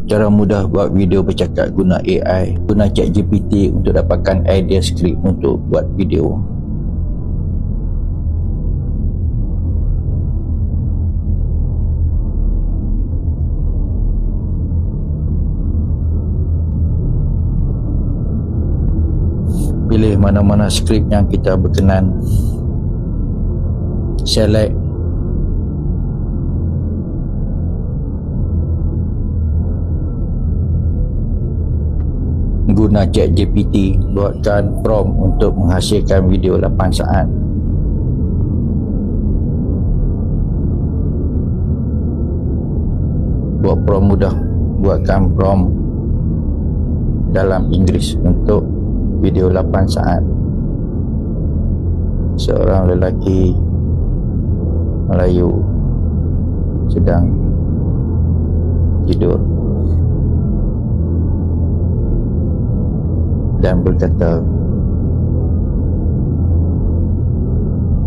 Cara mudah buat video bercakap guna AI. Guna ChatGPT untuk dapatkan idea skrip untuk buat video. Pilih mana-mana skrip yang kita berkenan. Select. Guna ChatGPT, buatkan prompt untuk menghasilkan video 8 saat. Buat prompt mudah, buatkan prompt dalam Inggeris untuk video 8 saat. Seorang lelaki Melayu sedang tidur dan berkata,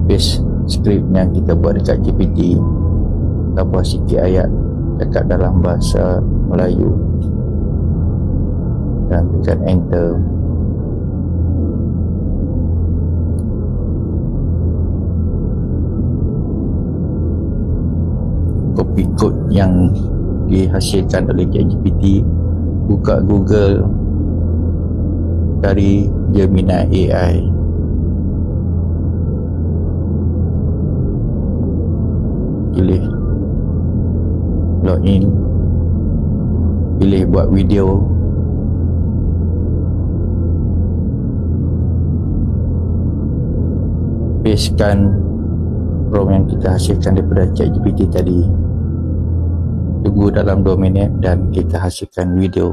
paste skrip yang kita buat dekat GPT, tambah sikit ayat cakap dalam bahasa Melayu dan tekan enter. Copy code yang dihasilkan oleh ChatGPT, buka Google, cari Gemini AI. Pilih login, pilih buat video, pastekan prompt yang kita hasilkan daripada ChatGPT tadi. Tunggu dalam 2 minit dan kita hasilkan video.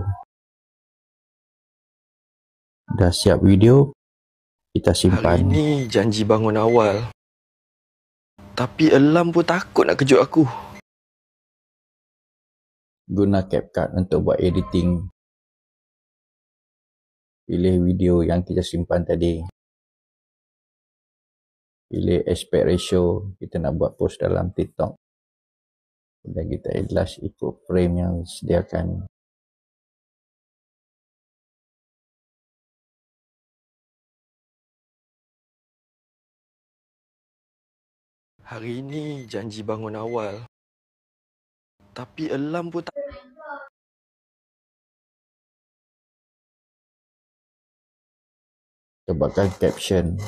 Dah siap video, kita simpan. Hari ni janji bangun awal, tapi alarm pun takut nak kejut aku. Guna CapCut untuk buat editing. Pilih video yang kita simpan tadi. Pilih aspect ratio, kita nak buat post dalam TikTok. Dan kita adjust ikut frame yang disediakan. Hari ni janji bangun awal, tapi alarm pun tak... Cobakan caption.